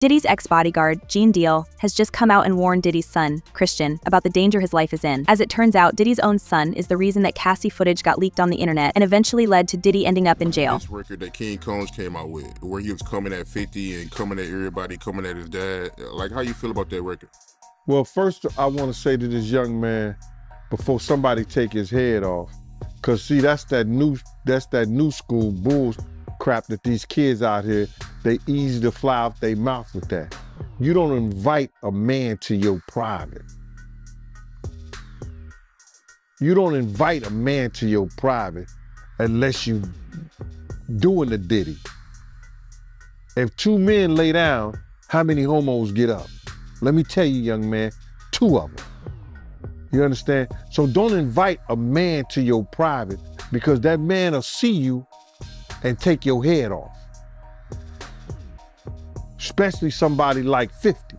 Diddy's ex-bodyguard, Gene Deal, has just come out and warned Diddy's son, Christian, about the danger his life is in. As it turns out, Diddy's own son is the reason that Cassie footage got leaked on the internet and eventually led to Diddy ending up in jail. This record that King Combs came out with, where he was coming at 50 and coming at everybody, coming at his dad. Like, how you feel about that record? Well, first I want to say to this young man, before somebody take his head off, because see, that's that new school bulls crap that these kids out here, they easy to fly off their mouth with that. You don't invite a man to your private. You don't invite a man to your private unless you doing the Diddy. If two men lay down, how many homos get up? Let me tell you, young man, 2 of them. You understand? So don't invite a man to your private, because that man will see you and take your head off. Especially somebody like 50.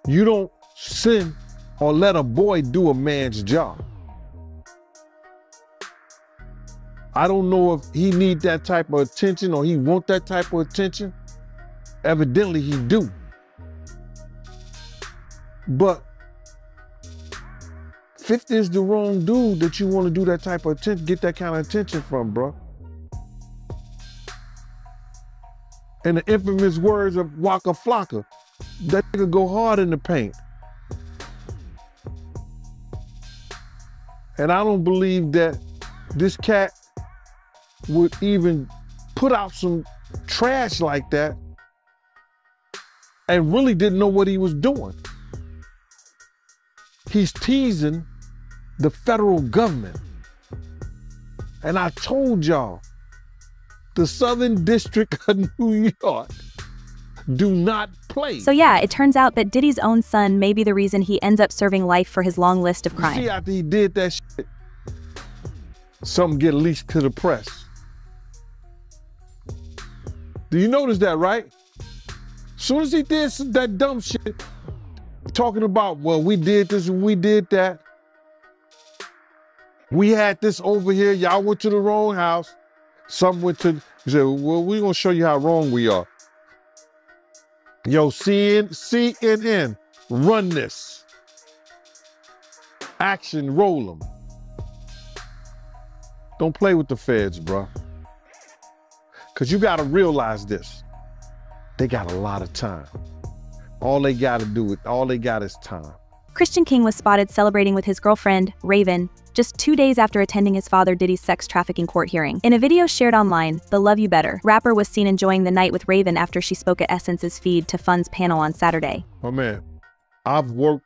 You don't send or let a boy do a man's job. I don't know if he need that type of attention or he want that type of attention. Evidently he do. But 50 is the wrong dude that you want to do that type of attention, get that kind of attention from, bro. And the infamous words of Waka Flocka, that nigga go hard in the paint. And I don't believe that this cat would even put out some trash like that and really didn't know what he was doing. He's teasing the federal government. And I told y'all, the Southern District of New York do not play. So yeah, it turns out that Diddy's own son may be the reason he ends up serving life for his long list of crimes. See, after he did that shit, something get leaked to the press. Do you notice that, right? As soon as he did that dumb shit, talking about, well, we did this and we did that. We had this over here, y'all went to the wrong house. Some went to, he said, well, we're gonna show you how wrong we are. Yo, CNN, run this. Action, roll them. Don't play with the feds, bro. Because you got to realize this. They got a lot of time. All they got is time. Christian King was spotted celebrating with his girlfriend, Raven, just 2 days after attending his father Diddy's sex trafficking court hearing. In a video shared online, The Love You Better rapper was seen enjoying the night with Raven after she spoke at Essence's Feed to Fund's panel on Saturday. Oh man, I've worked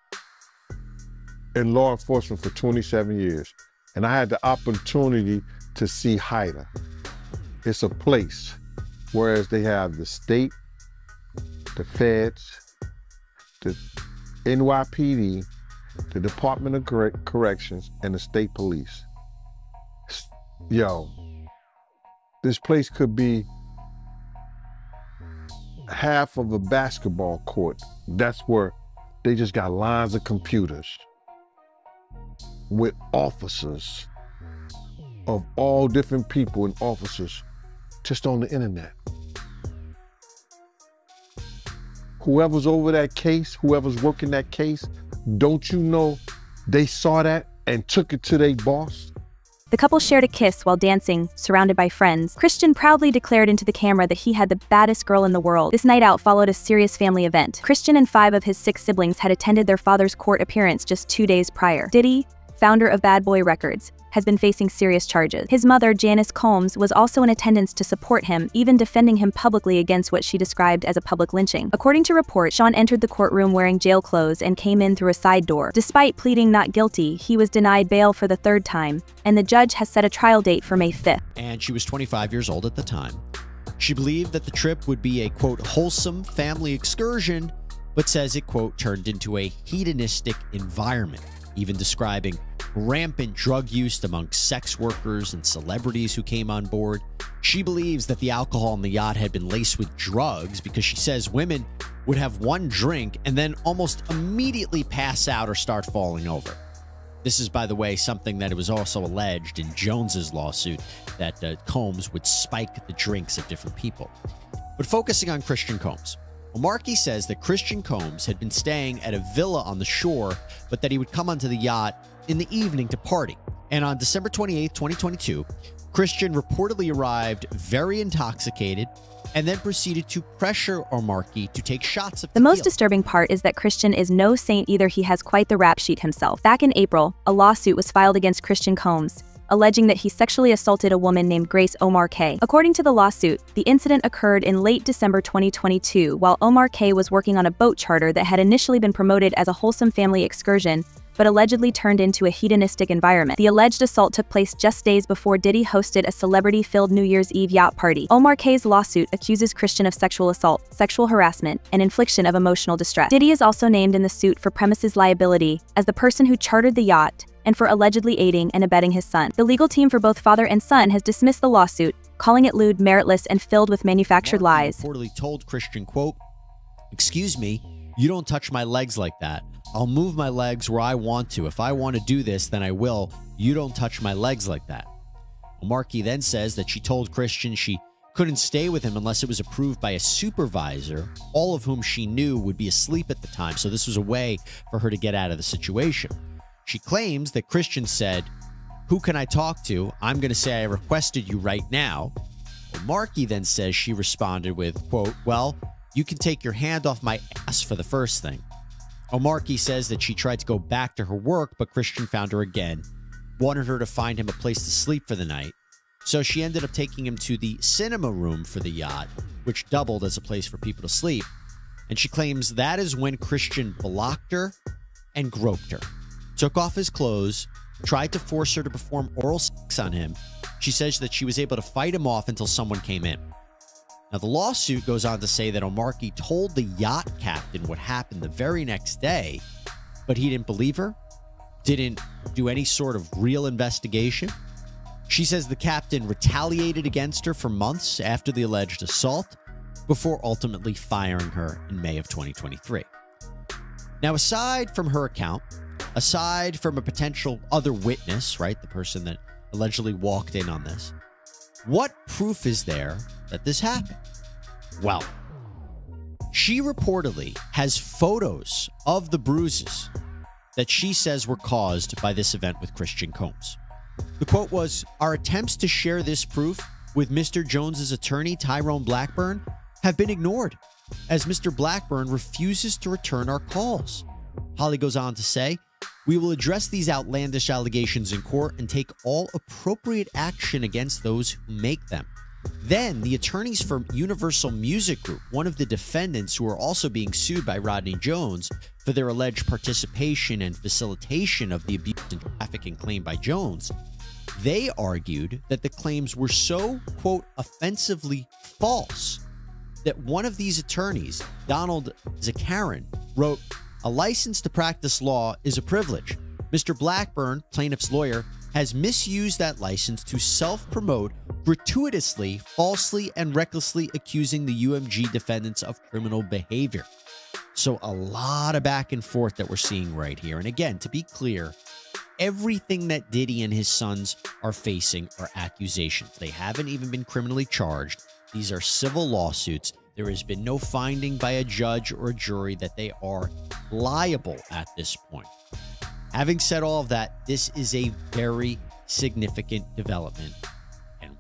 in law enforcement for 27 years, and I had the opportunity to see HIDA. It's a place, whereas they have the state, the feds, the NYPD, the Department of Corrections, and the state police. Yo, this place could be half of a basketball court. That's where they just got lines of computers with officers of all different people and officers just on the internet. Whoever's over that case, whoever's working that case, don't you know they saw that and took it to their boss? The couple shared a kiss while dancing, surrounded by friends. Christian proudly declared into the camera that he had the baddest girl in the world. This night out followed a serious family event. Christian and 5 of his 6 siblings had attended their father's court appearance just 2 days prior. Diddy, founder of Bad Boy Records, has been facing serious charges. His mother, Janice Combs, was also in attendance to support him, even defending him publicly against what she described as a public lynching. According to reports, Sean entered the courtroom wearing jail clothes and came in through a side door. Despite pleading not guilty, he was denied bail for the 3rd time, and the judge has set a trial date for May 5th. And she was 25 years old at the time. She believed that the trip would be a, quote, wholesome family excursion, but says it, quote, turned into a hedonistic environment, even describing rampant drug use among sex workers and celebrities who came on board. She believes that the alcohol on the yacht had been laced with drugs because she says women would have one drink and then almost immediately pass out or start falling over. This is, by the way, something that it was also alleged in Jones's lawsuit, that Combs would spike the drinks of different people. But focusing on Christian Combs. O'Markey says that Christian Combs had been staying at a villa on the shore, but that he would come onto the yacht in the evening to party. And on December 28, 2022, Christian reportedly arrived very intoxicated and then proceeded to pressure O'Markey to take shots of The tequila. most disturbing part is that Christian is no saint either. He has quite the rap sheet himself. Back in April, a lawsuit was filed against Christian Combs, alleging that he sexually assaulted a woman named Grace Omar K. According to the lawsuit, the incident occurred in late December 2022 while Omar K was working on a boat charter that had initially been promoted as a wholesome family excursion, but allegedly turned into a hedonistic environment. The alleged assault took place just days before Diddy hosted a celebrity-filled New Year's Eve yacht party. Omar K's lawsuit accuses Christian of sexual assault, sexual harassment, and infliction of emotional distress. Diddy is also named in the suit for premises liability as the person who chartered the yacht and for allegedly aiding and abetting his son. The legal team for both father and son has dismissed the lawsuit, calling it lewd, meritless, and filled with manufactured lies. Reportedly told Christian, quote, "Excuse me, you don't touch my legs like that. I'll move my legs where I want to. If I want to do this, then I will. You don't touch my legs like that." O'Markey then says that she told Christian she couldn't stay with him unless it was approved by a supervisor, all of whom she knew would be asleep at the time, so this was a way for her to get out of the situation. She claims that Christian said, "Who can I talk to? I'm going to say I requested you right now." O'Markey then says she responded with, quote, "Well, you can take your hand off my ass for the first thing." O'Markey says that she tried to go back to her work, but Christian found her again, wanted her to find him a place to sleep for the night. So she ended up taking him to the cinema room for the yacht, which doubled as a place for people to sleep. And she claims that is when Christian blocked her and groped her, took off his clothes, tried to force her to perform oral sex on him. She says that she was able to fight him off until someone came in. Now, the lawsuit goes on to say that O'Markey told the yacht captain what happened the very next day, but he didn't believe her, didn't do any sort of real investigation. She says the captain retaliated against her for months after the alleged assault, before ultimately firing her in May of 2023. Now, aside from her account, aside from a potential other witness, right, the person that allegedly walked in on this, what proof is there that this happened? Well, she reportedly has photos of the bruises that she says were caused by this event with Christian Combs. The quote was, "Our attempts to share this proof with Mr. Jones's attorney, Tyrone Blackburn, have been ignored, as Mr. Blackburn refuses to return our calls." Holly goes on to say, "We will address these outlandish allegations in court and take all appropriate action against those who make them." Then, the attorneys for Universal Music Group, one of the defendants who are also being sued by Rodney Jones for their alleged participation and facilitation of the abuse and trafficking claimed by Jones, they argued that the claims were so, quote, offensively false that one of these attorneys, Donald Zakarin, wrote, "A license to practice law is a privilege. Mr. Blackburn, plaintiff's lawyer, has misused that license to self-promote, gratuitously, falsely, and recklessly accusing the UMG defendants of criminal behavior." So a lot of back and forth that we're seeing right here. And again, to be clear, everything that Diddy and his sons are facing are accusations. They haven't even been criminally charged. These are civil lawsuits. There has been no finding by a judge or a jury that they are liable at this point. Having said all of that, this is a very significant development.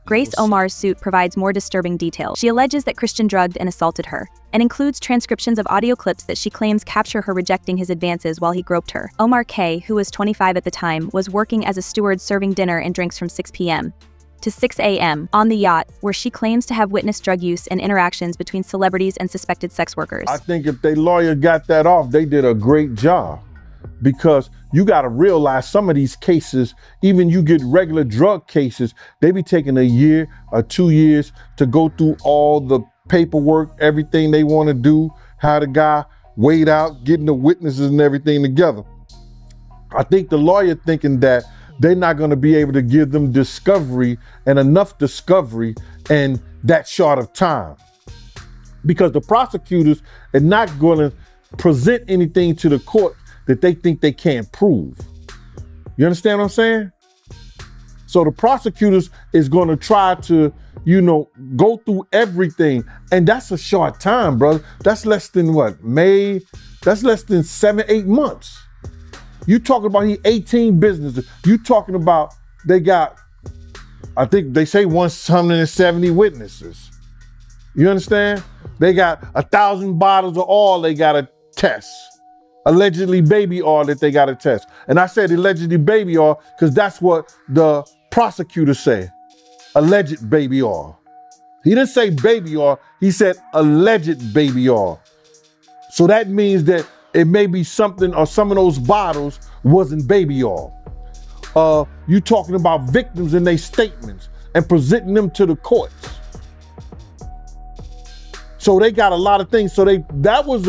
Grace Omar's suit provides more disturbing details. She alleges that Christian drugged and assaulted her, and includes transcriptions of audio clips that she claims capture her rejecting his advances while he groped her. Omar K., who was 25 at the time, was working as a steward serving dinner and drinks from 6 p.m. to 6 a.m. on the yacht, where she claims to have witnessed drug use and interactions between celebrities and suspected sex workers. I think if their lawyer got that off, they did a great job. Because you got to realize some of these cases, even you get regular drug cases, they be taking a year or 2 years to go through all the paperwork, everything they want to do, how the guy weighed out, getting the witnesses and everything together. I think the lawyer thinking that they're not going to be able to give them discovery and enough discovery in that short of time. Because the prosecutors are not going to present anything to the court that they think they can't prove. You understand what I'm saying? So the prosecutors is going to try to you know, go through everything. And that's a short time, brother. That's less than what, May? That's less than 7, 8 months. You talking about 18 businesses. You talking about they got, I think they say 170 witnesses. You understand? They got 1,000 bottles of oil they got to test. Allegedly baby oil that they got to test. And I said allegedly baby oil because that's what the prosecutor said. Alleged baby oil. He didn't say baby oil. He said alleged baby oil. So that means that it may be something, or some of those bottles wasn't baby oil. You talking about victims and their statements and presenting them to the courts. So they got a lot of things. So that was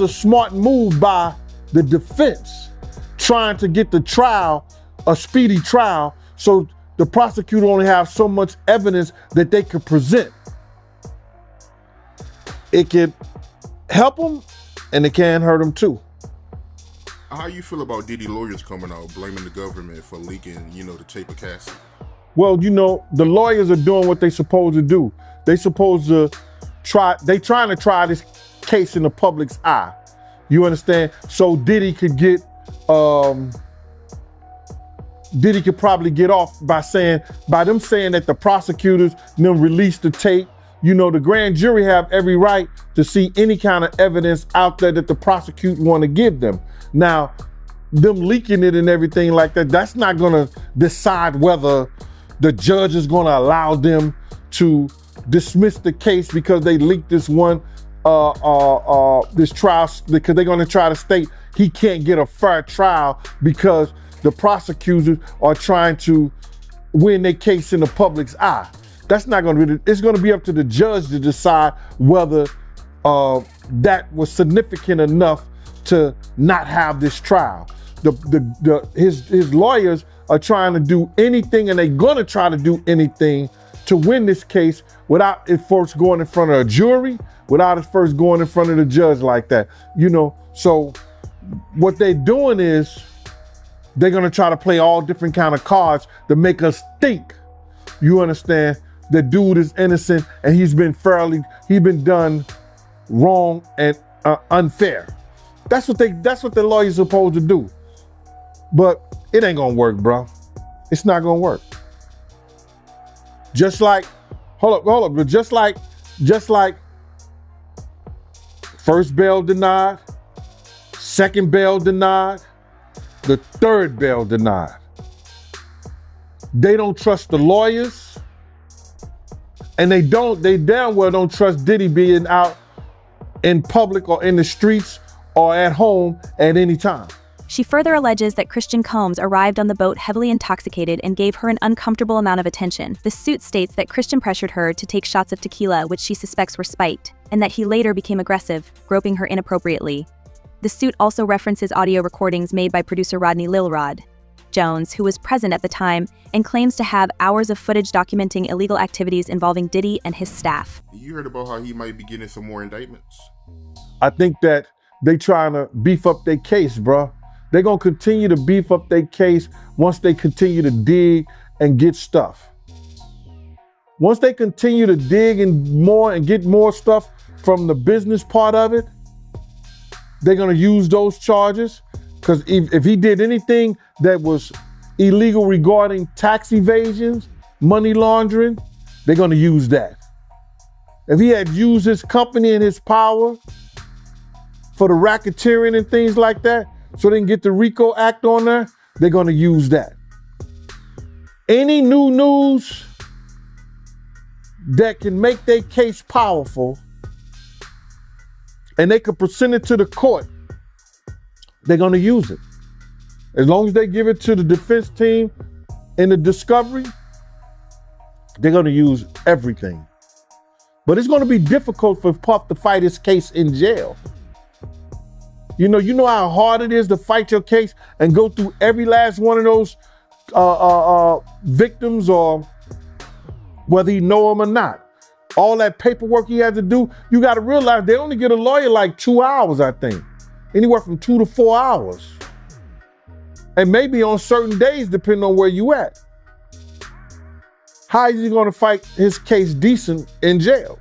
a smart move by the defense, trying to get the trial, a speedy trial, so the prosecutor only have so much evidence that they could present. It could help them and it can hurt them too. How you feel about Diddy lawyers coming out blaming the government for leaking, you know, the tape of Cassie? Well, you know, the lawyers are doing what they supposed to do. They supposed to trying to try this case in the public's eye. You understand? So Diddy could get, Diddy could probably get off by them saying that the prosecutors them released the tape. You know, the grand jury have every right to see any kind of evidence out there that the prosecutor want to give them. Now, them leaking it and everything like that, that's not gonna decide whether the judge is gonna allow them to dismiss the case because they leaked this one, this trial, because they're gonna try to state he can't get a fair trial because the prosecutors are trying to win their case in the public's eye. That's not gonna be, it's gonna be up to the judge to decide whether that was significant enough to not have this trial. His lawyers are trying to do anything, and they're gonna try to do anything to win this case without it first going in front of a jury, without it first going in front of the judge like that. You know, so what they're doing is they're gonna try to play all different kind of cards to make us think, you understand, the dude is innocent and he's been done wrong and unfair. That's what the lawyer's supposed to do. But it ain't gonna work, bro. It's not gonna work. Just like, hold up, but just like first bail denied, second bail denied, the third bail denied. They don't trust the lawyers, and they damn well don't trust Diddy being out in public or in the streets or at home at any time. She further alleges that Christian Combs arrived on the boat heavily intoxicated and gave her an uncomfortable amount of attention. The suit states that Christian pressured her to take shots of tequila, which she suspects were spiked, and that he later became aggressive, groping her inappropriately. The suit also references audio recordings made by producer Rodney Lil Rod Jones, who was present at the time, and claims to have hours of footage documenting illegal activities involving Diddy and his staff. You heard about how he might be getting some more indictments? I think that they trying to beef up their case, bro. They're gonna continue to beef up their case once they continue to dig and get stuff. Once they continue to dig and get more stuff from the business part of it, they're gonna use those charges. Because if he did anything that was illegal regarding tax evasions, money laundering, they're gonna use that. If he had used his company and his power for the racketeering and things like that, so they can get the RICO Act on there, they're gonna use that. Any new news that can make their case powerful and they can present it to the court, they're gonna use it. As long as they give it to the defense team in the discovery, they're gonna use everything. But it's gonna be difficult for Puff to fight his case in jail. You know how hard it is to fight your case and go through every last one of those victims, or whether you know them or not. All that paperwork he had to do, you gotta realize they only get a lawyer like 2 hours, I think. Anywhere from 2 to 4 hours. And maybe on certain days, depending on where you at. How is he gonna fight his case decent in jail?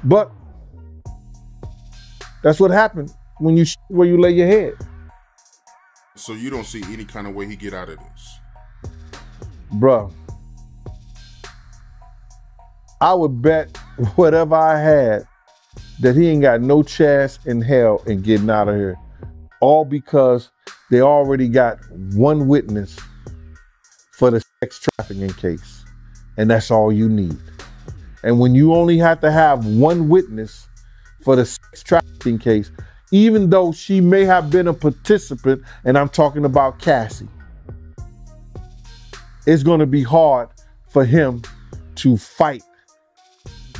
But that's what happened when you where you lay your head. So you don't see any kind of way he get out of this? Bruh, I would bet whatever I had that he ain't got no chance in hell in getting out of here. All because they already got one witness for the sex trafficking case. And that's all you need. And when you only have to have one witness for the sex trafficking case, even though she may have been a participant, and I'm talking about Cassie, it's going to be hard for him to fight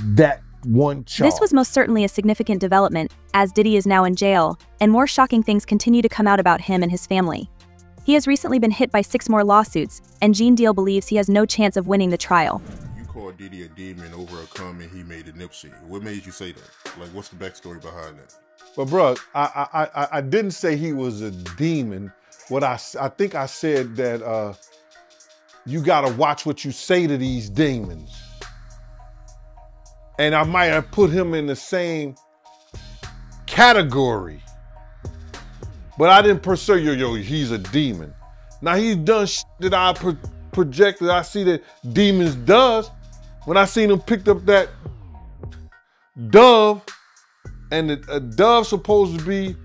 that one charge. This was most certainly a significant development, as Diddy is now in jail, and more shocking things continue to come out about him and his family. He has recently been hit by 6 more lawsuits, and Gene Deal believes he has no chance of winning the trial. You called Diddy a demon over a comment he made to Nipsey. What made you say that? Like, what's the backstory behind that? But bro, I didn't say he was a demon. What I think I said that you gotta watch what you say to these demons. And I might have put him in the same category. But I didn't per se, he's a demon. Now he's done shit that I projected. I see that demons does. When I seen him picked up that dove, and a dove supposed to be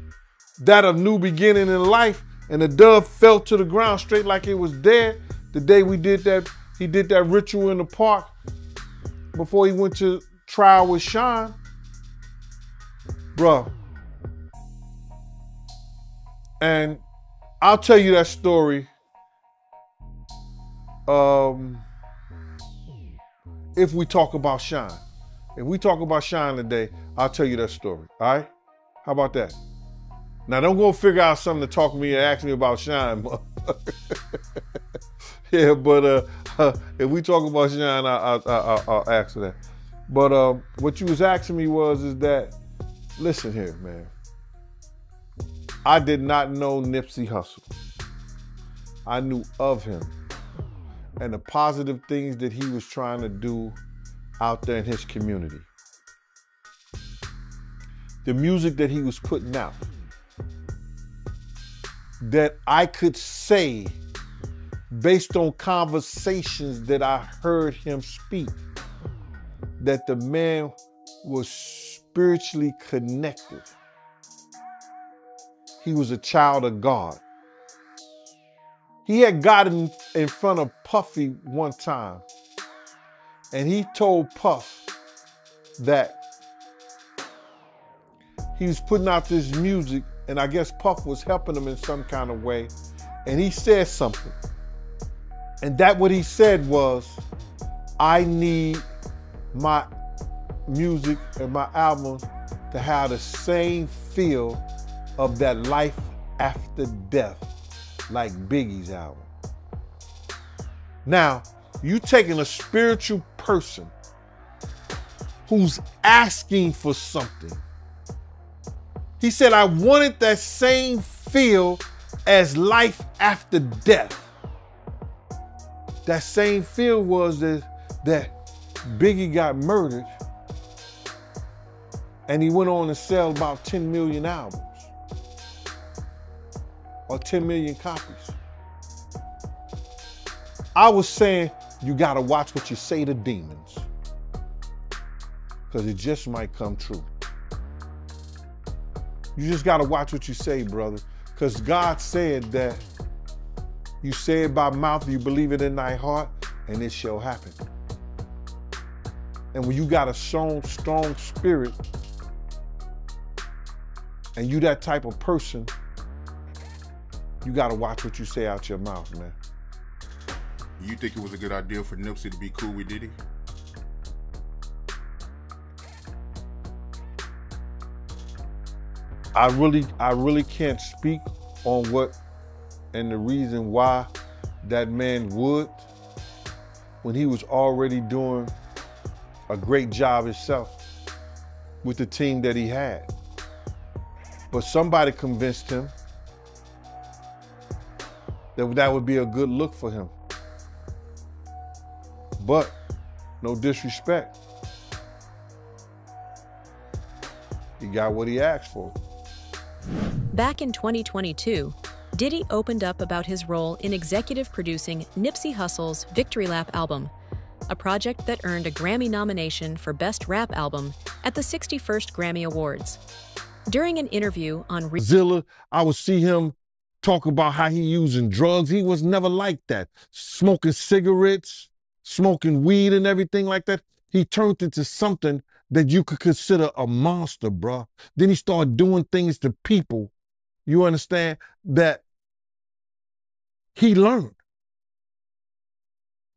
that of new beginning in life, and the dove fell to the ground straight like it was dead. The day we did that, he did that ritual in the park before he went to trial with Sean. Bruh. And I'll tell you that story if we talk about Sean. If we talk about Sean today, I'll tell you that story, all right? How about that? Now, don't go figure out something to talk to me and ask me about Sean. Yeah, but if we talk about Sean, I'll ask that. But what you was asking me is that, listen here, man. I did not know Nipsey Hussle. I knew of him and the positive things that he was trying to do out there in his community. The music that he was putting out, that I could say, based on conversations that I heard him speak, that the man was spiritually connected. He was a child of God. He had gotten in front of Puffy one time, and he told Puff that he was putting out this music, and I guess Puff was helping him in some kind of way, and he said something. And that what he said was, I need my music and my album to have the same feel of that life after death, like Biggie's album. Now, you taking a spiritual person who's asking for something. He said, I wanted that same feel as life after death. That same feel was that Biggie got murdered and he went on to sell about 10 million albums. Or 10 million copies. I was saying, you gotta watch what you say to demons, because it just might come true. You just gotta watch what you say, brother, because God said that you say it by mouth, you believe it in thy heart, and it shall happen. And when you got a strong spirit, and you that type of person, you gotta watch what you say out your mouth, man. You think it was a good idea for Nipsey to be cool with Diddy? I really can't speak on what and the reason why that man would, when he was already doing a great job himself with the team that he had. But somebody convinced him that would be a good look for him. But No disrespect. He got what he asked for. Back in 2022, Diddy opened up about his role in executive producing Nipsey Hussle's Victory Lap album, a project that earned a Grammy nomination for Best Rap Album at the 61st Grammy Awards. During an interview on Zilla, I would see him talk about how he using drugs. He was never like that. Smoking cigarettes, smoking weed and everything like that. He turned into something that you could consider a monster, bruh. Then he started doing things to people, you understand, that he learned.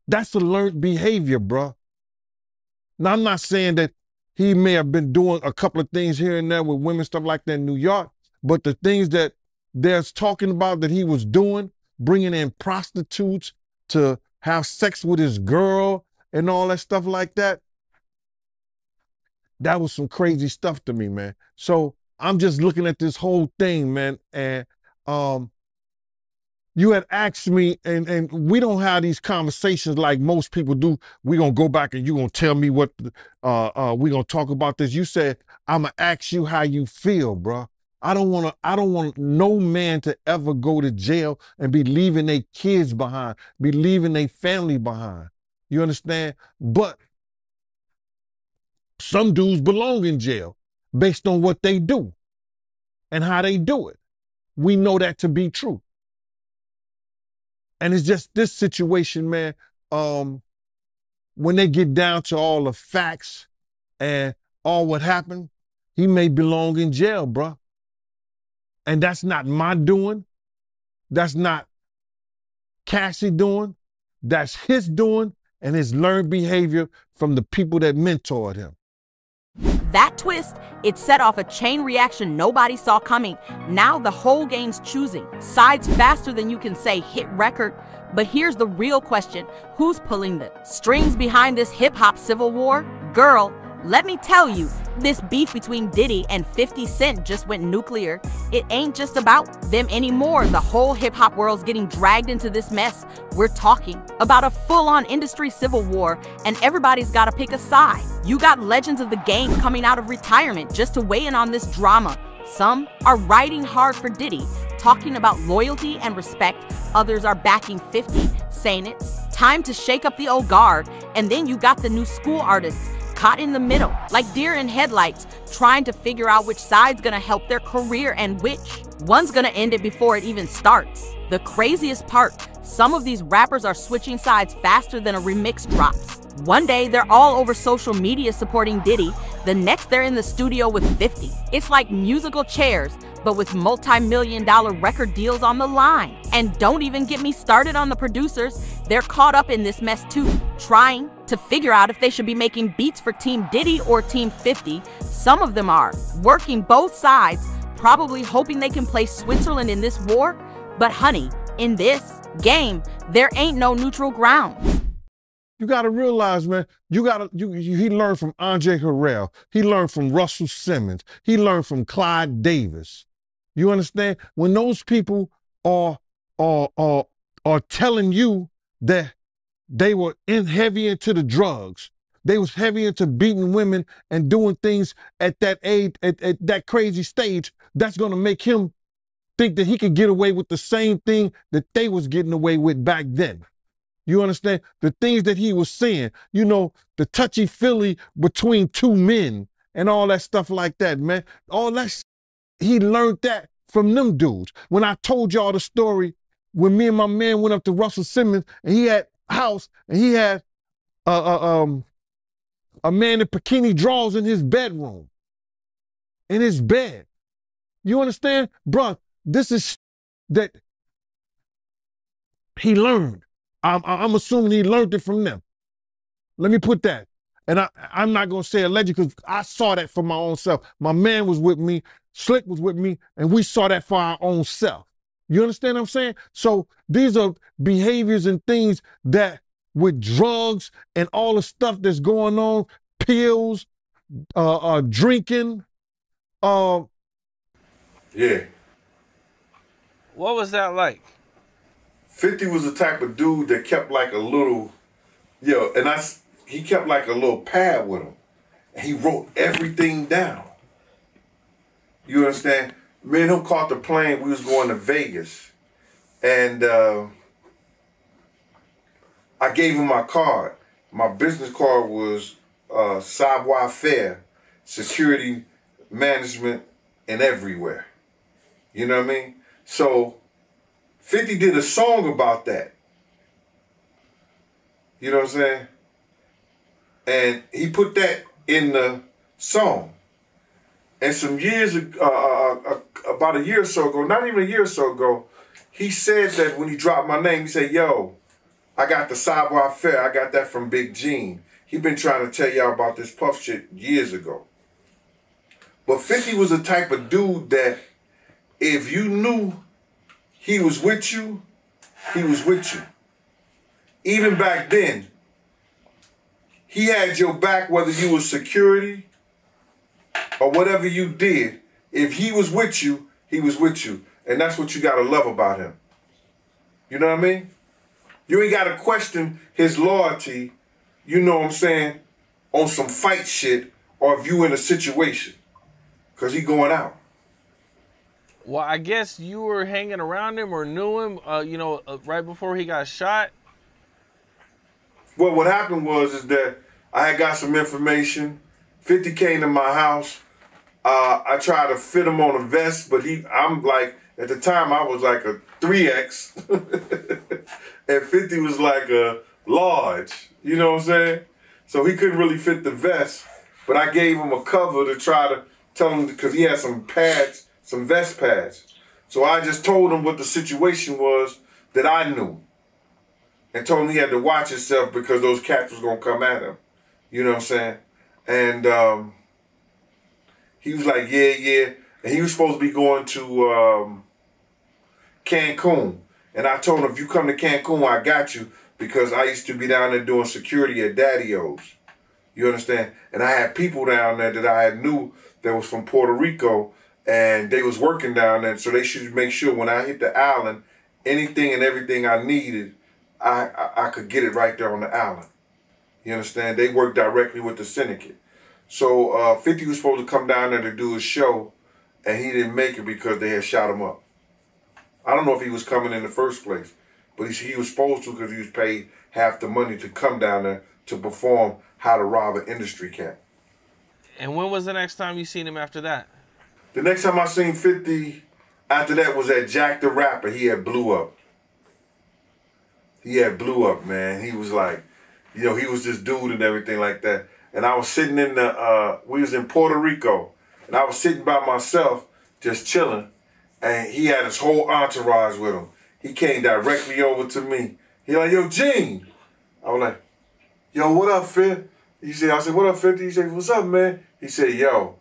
That's a learned behavior, bruh. Now, I'm not saying that he may have been doing a couple of things here and there with women, stuff like that in New York, but the things that there's talking about that he was doing, bringing in prostitutes to have sex with his girl and all that stuff like that, that was some crazy stuff to me, man. So I'm just looking at this whole thing, man, and you had asked me, and we don't have these conversations like most people do. We're going to go back and you're going to tell me what, we're going to talk about this. You said, I'm going to ask you how you feel, bro. I don't want no man to ever go to jail and be leaving their kids behind, be leaving their family behind. You understand? But some dudes belong in jail based on what they do and how they do it. We know that to be true. And it's just this situation, man, when they get down to all the facts and all what happened, he may belong in jail, bruh. And that's not my doing. That's not Cassie doing. That's his doing and his learned behavior from the people that mentored him. That twist, it set off a chain reaction nobody saw coming. Now the whole gang's choosing sides faster than you can say hit record. But here's the real question. Who's pulling the strings behind this hip-hop civil war? Girl, let me tell you, this beef between Diddy and 50 Cent just went nuclear. It ain't just about them anymore. The whole hip-hop world's getting dragged into this mess. We're talking about a full-on industry civil war, and everybody's got to pick a side. You got legends of the game coming out of retirement just to weigh in on this drama. Some are riding hard for Diddy, talking about loyalty and respect. Others are backing 50, saying it's time to shake up the old guard. And then you got the new school artists caught in the middle, like deer in headlights, trying to figure out which side's gonna help their career and which one's gonna end it before it even starts. The craziest part, some of these rappers are switching sides faster than a remix drops. One day, they're all over social media supporting Diddy. The next, they're in the studio with 50. It's like musical chairs, but with multi-million-dollar record deals on the line. And don't even get me started on the producers. They're caught up in this mess too, trying to figure out if they should be making beats for Team Diddy or Team 50. Some of them are working both sides, probably hoping they can place Switzerland in this war. But honey, in this game, there ain't no neutral ground. You got to realize, man, he learned from Andre Harrell. He learned from Russell Simmons. He learned from Clyde Davis. You understand? When those people are telling you that they were heavy into the drugs, they was heavy into beating women and doing things at that age, at that crazy stage, that's going to make him think that he could get away with the same thing that they was getting away with back then. You understand? The things that he was saying, you know, the touchy-feely between two men and all that stuff like that, man. All that, he learned that from them dudes. When I told y'all the story, when me and my man went up to Russell Simmons and he had a house and he had a man in bikini drawers in his bedroom, in his bed. You understand? Bruh, this is that he learned. I'm assuming he learned it from them. Let me put that. And I'm not going to say alleged because I saw that for my own self. My man was with me, Slick was with me, and we saw that for our own self. You understand what I'm saying? So these are behaviors and things that with drugs and all the stuff that's going on, pills, drinking. Yeah. What was that like? 50 was the type of dude that kept like a little, and he kept like a little pad with him. And he wrote everything down. You understand? Me and him caught the plane. We was going to Vegas. And I gave him my card. My business card was savoir-faire, security management, and everywhere. You know what I mean? So 50 did a song about that. You know what I'm saying? And he put that in the song. And some years ago, about a year or so ago, not even a year or so ago, he said that when he dropped my name, he said, yo, I got the savoir-faire. I got that from Big Gene. He been trying to tell y'all about this Puff shit years ago. But 50 was the type of dude that if you knew he was with you, he was with you. Even back then, he had your back whether you was security or whatever you did. If he was with you, he was with you. And that's what you gotta love about him. You know what I mean? You ain't gotta question his loyalty, you know what I'm saying, on some fight shit or if you in a situation. Cause he going out. Well, I guess you were hanging around him or knew him, right before he got shot. Well, what happened is that I had got some information. 50 came to my house. I tried to fit him on a vest, but I'm like, at the time I was like a 3X. And 50 was like a large, you know what I'm saying? So he couldn't really fit the vest, but I gave him a cover to try to tell him, because he had some pads, some vest pads. So I just told him what the situation was that I knew. And told him he had to watch himself because those cats was gonna come at him. You know what I'm saying? And he was like, yeah. And he was supposed to be going to Cancun. And I told him, if you come to Cancun, I got you, because I used to be down there doing security at Daddy-O's. You understand? And I had people down there that I had knew that was from Puerto Rico, and they was working down there, so they should make sure when I hit the island, anything and everything I needed, I could get it right there on the island. You understand? They worked directly with the syndicate. So 50 was supposed to come down there to do a show, and he didn't make it because they had shot him up. I don't know if he was coming in the first place, but he was supposed to, because he was paid half the money to come down there to perform How to Rob an Industry Cat. And when was the next time you seen him after that? The next time I seen 50 after that was at Jack the Rapper. He had blew up. He had blew up, man. He was like, he was this dude and everything like that. And I was sitting in we was in Puerto Rico, and I was sitting by myself, just chilling, and he had his whole entourage with him. He came directly over to me. He like, yo, Gene. I was like, yo, what up, Fit? I said, what up, 50? He said, what's up, man? He said, yo,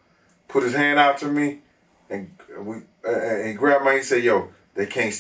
put his hand out to me and grabbed my, he said, yo, they can't